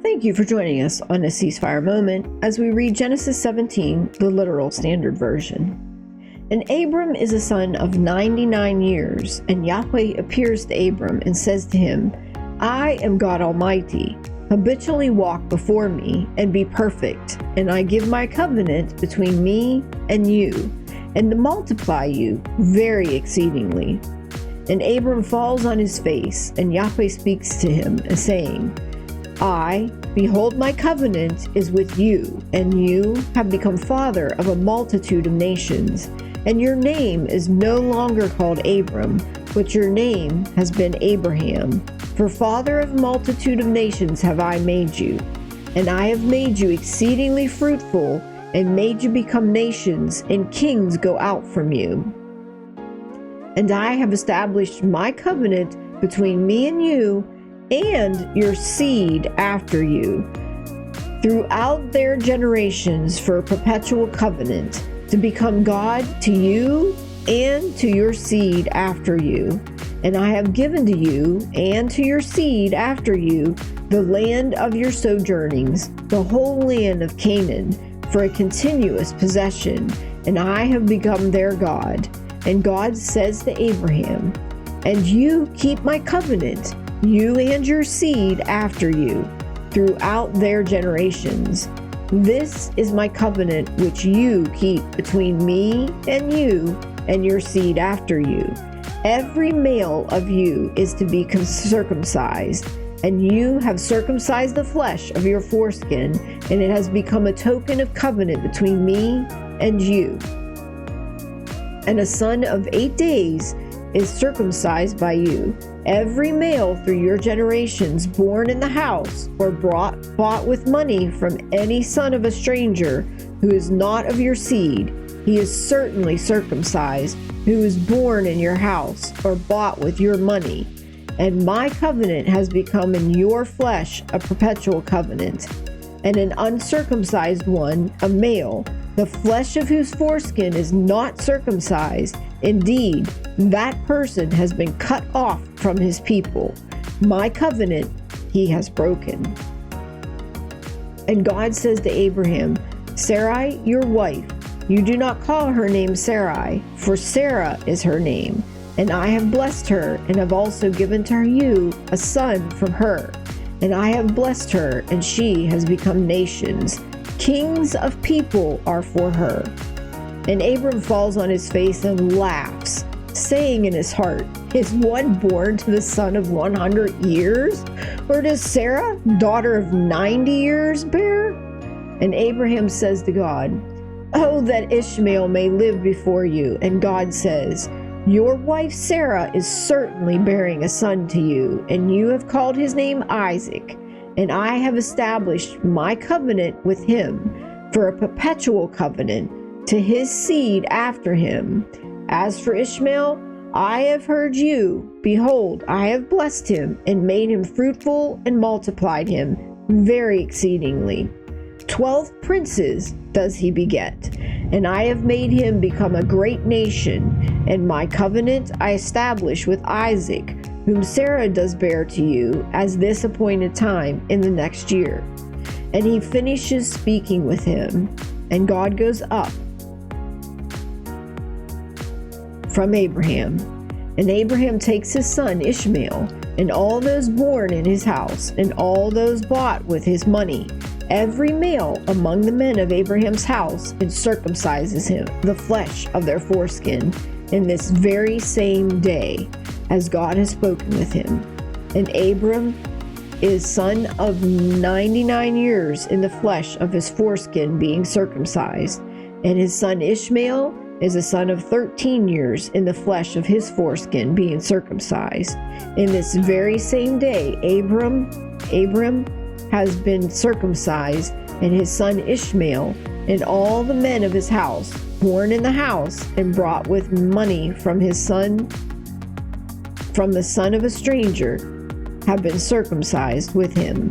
Thank you for joining us on a ceasefire moment as we read Genesis 17, the literal standard version. And Abram is a son of 99 years, and Yahweh appears to Abram and says to him, I am God Almighty. Habitually walk before me and be perfect, and I give my covenant between me and you, and to multiply you very exceedingly. And Abram falls on his face, and Yahweh speaks to him, saying, behold, my covenant is with you, and you have become father of a multitude of nations. And your name is no longer called Abram, but your name has been Abraham. For father of a multitude of nations have I made you. And I have made you exceedingly fruitful, and made you become nations, and kings go out from you. And I have established my covenant between me and you, and your seed after you, throughout their generations for a perpetual covenant, to become God to you and to your seed after you. And I have given to you and to your seed after you the land of your sojournings, the whole land of Canaan, for a continuous possession, and I have become their God. And God says to Abraham, and you keep my covenant, you and your seed after you, throughout their generations. This is my covenant which you keep between me and you and your seed after you. Every male of you is to be circumcised, and you have circumcised the flesh of your foreskin, and it has become a token of covenant between me and you. And a son of 8 days is circumcised by you. Every male through your generations born in the house or bought with money from any son of a stranger who is not of your seed, he is certainly circumcised, who is born in your house or bought with your money. And my covenant has become in your flesh a perpetual covenant. And an uncircumcised one, a male, the flesh of whose foreskin is not circumcised, indeed, that person has been cut off from his people. My covenant he has broken. And God says to Abraham, Sarai, your wife, you do not call her name Sarai, for Sarah is her name. And I have blessed her, and have also given to you a son from her. And I have blessed her, and she has become nations. Kings of people are for her. And Abram falls on his face and laughs, saying in his heart, is one born to the son of 100 years? Or does Sarah, daughter of 90 years, bear? And Abraham says to God, oh, that Ishmael may live before you. And God says, your wife Sarah is certainly bearing a son to you, and you have called his name Isaac. And I have established my covenant with him for a perpetual covenant to his seed after him. As for Ishmael, I have heard you. Behold, I have blessed him and made him fruitful and multiplied him very exceedingly. 12 princes does he beget, and I have made him become a great nation. And my covenant I establish with Isaac, whom Sarah does bear to you as this appointed time in the next year. And he finishes speaking with him, and God goes up from Abraham. And Abraham takes his son Ishmael, and all those born in his house, and all those bought with his money, every male among the men of Abraham's house, and circumcises him, the flesh of their foreskin, in this very same day, as God has spoken with him. And Abram is son of 99 years in the flesh of his foreskin being circumcised, and his son Ishmael is a son of 13 years in the flesh of his foreskin being circumcised. In this very same day, Abram has been circumcised, and his son Ishmael, and all the men of his house, born in the house, and brought with money from the son of a stranger, have been circumcised with him.